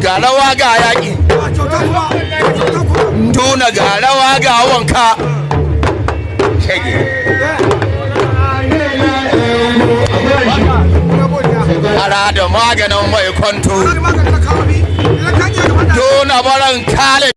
ga rawa ga yaƙi tuna ga rawa ga wanka shege ara da maganin mai kwanto tuna baran kale